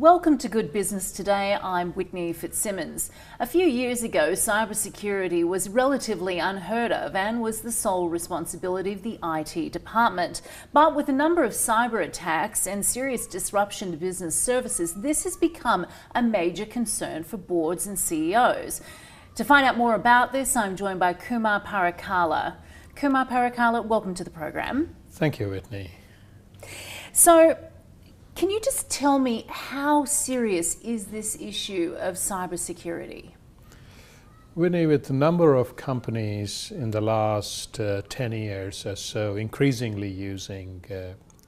Welcome to Good Business Today. I'm Whitney Fitzsimmons. A few years ago, cybersecurity was relatively unheard of and was the sole responsibility of the IT department. But with a number of cyber attacks and serious disruption to business services, this has become a major concern for boards and CEOs. To find out more about this, I'm joined by Kumar Parakala. Kumar Parakala, welcome to the program. Thank you, Whitney. So, can you just tell me how serious is this issue of cybersecurity? Whitney, with the number of companies in the last 10 years or so increasingly using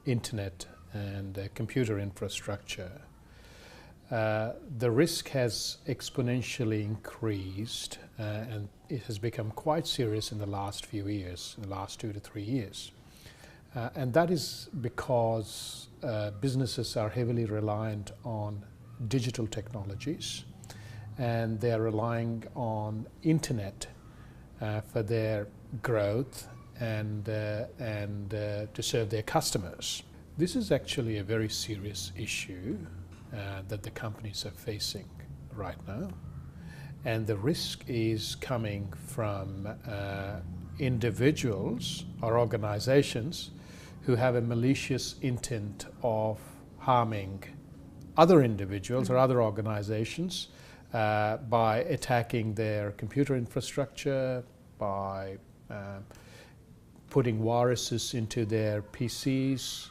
internet and computer infrastructure, the risk has exponentially increased and it has become quite serious in the last few years, in the last 2 to 3 years. And that is because businesses are heavily reliant on digital technologies and they are relying on internet for their growth and to serve their customers. This is actually a very serious issue that the companies are facing right now. And the risk is coming from individuals or organizations who have a malicious intent of harming other individuals or other organizations by attacking their computer infrastructure, by putting viruses into their PCs,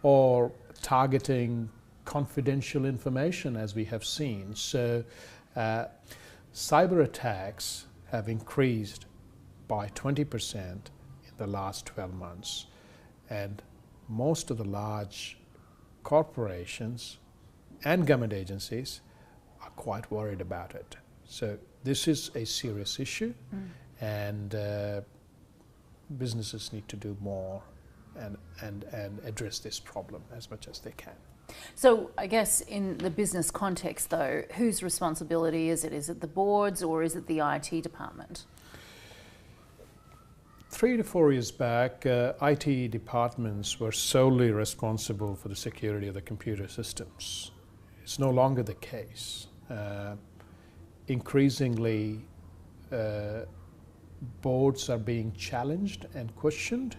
or targeting confidential information, as we have seen. So cyber attacks have increased by 20% in the last 12 months. And most of the large corporations and government agencies are quite worried about it. So this is a serious issue and businesses need to do more and address this problem as much as they can. So I guess in the business context though, whose responsibility is it? Is it the boards or is it the IT department? 3 to 4 years back, IT departments were solely responsible for the security of the computer systems. It's no longer the case. Increasingly, boards are being challenged and questioned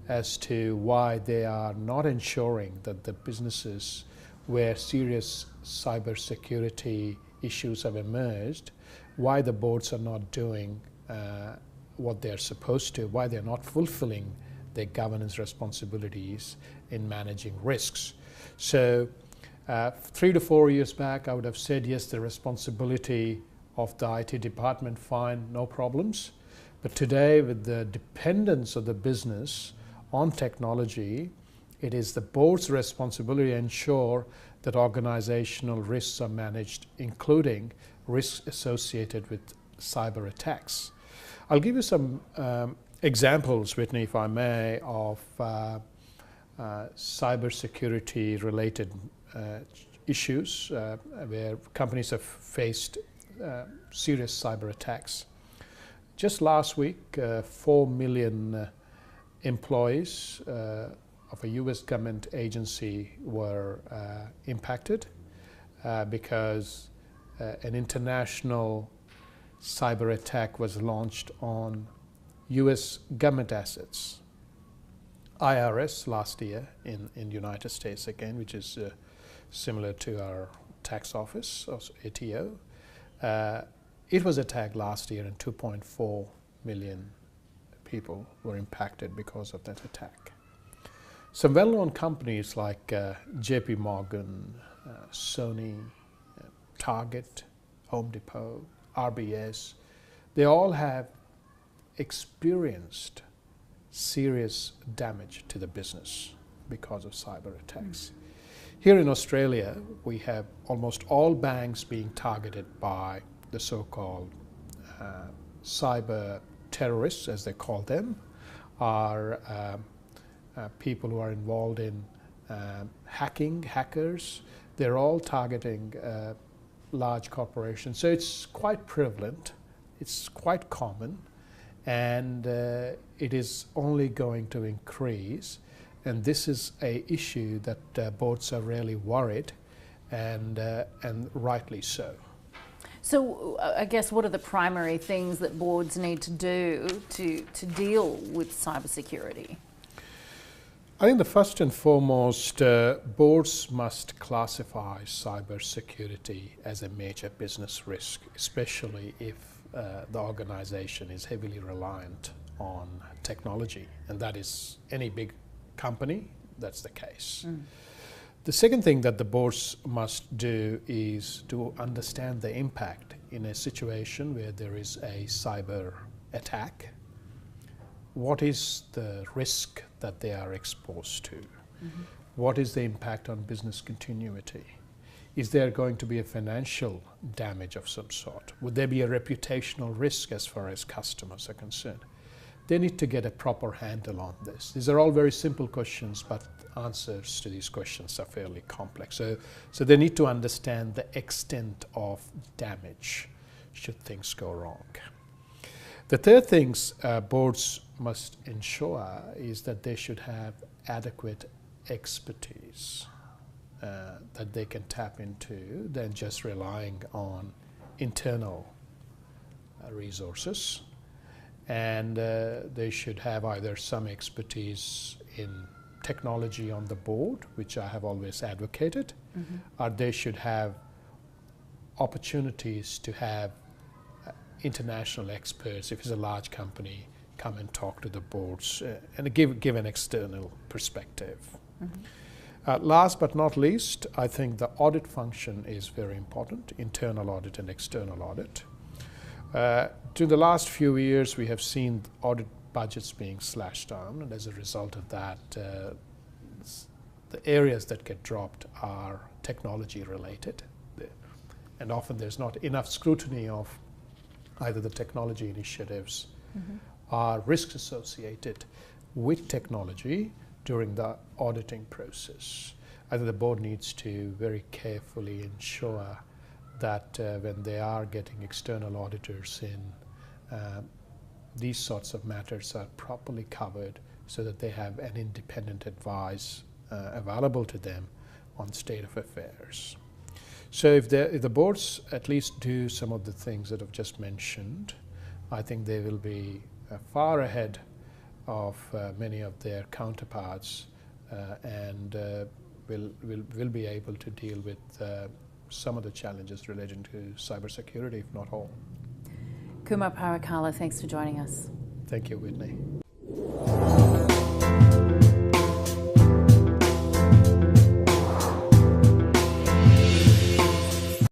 as to why they are not ensuring that the businesses where serious cybersecurity issues have emerged, why the boards are not doing what they're supposed to, why they're not fulfilling their governance responsibilities in managing risks. So 3 to 4 years back, I would have said, yes, the responsibility of the IT department, fine, no problems. But today, with the dependence of the business on technology, it is the board's responsibility to ensure that organizational risks are managed, including risks associated with cyber attacks. I'll give you some examples, Whitney, if I may, of cybersecurity related issues where companies have faced serious cyber attacks. Just last week, 4 million employees of a US government agency were impacted because an international cyber attack was launched on US government assets. IRS last year in the United States again, which is similar to our tax office, also ATO. It was attacked last year and 2.4 million people were impacted because of that attack. Some well-known companies like JP Morgan, Sony, Target, Home Depot, RBS, they all have experienced serious damage to the business because of cyber attacks. Here in Australia, we have almost all banks being targeted by the so-called cyber terrorists, as they call them, are people who are involved in hackers. They're all targeting large corporations. So it's quite prevalent, it's quite common, and it is only going to increase. And this is an issue that boards are really worried and rightly so. So I guess what are the primary things that boards need to do to deal with cybersecurity? I think the first and foremost, boards must classify cybersecurity as a major business risk, especially if the organization is heavily reliant on technology, and that is any big company, that's the case. The second thing that the boards must do is to understand the impact in a situation where there is a cyber attack. What is the risk that they are exposed to? What is the impact on business continuity? Is there going to be a financial damage of some sort? Would there be a reputational risk as far as customers are concerned? They need to get a proper handle on this. These are all very simple questions, but answers to these questions are fairly complex. So they need to understand the extent of damage should things go wrong. The third things boards must ensure is that they should have adequate expertise that they can tap into than just relying on internal resources. And they should have either some expertise in technology on the board, which I have always advocated, or they should have opportunities to have international experts, if it's a large company, come and talk to the boards and give an external perspective. Last but not least, I think the audit function is very important, internal audit and external audit. During the last few years, we have seen audit budgets being slashed down, and as a result of that, the areas that get dropped are technology related, and often there's not enough scrutiny of either the technology initiatives or risks associated with technology during the auditing process. I think the board needs to very carefully ensure that when they are getting external auditors in, these sorts of matters are properly covered so that they have an independent advice available to them on state of affairs. So if the boards at least do some of the things that I've just mentioned, I think they will be far ahead of many of their counterparts and will be able to deal with some of the challenges relating to cybersecurity, if not all. Kumar Parakala, thanks for joining us. Thank you, Whitney.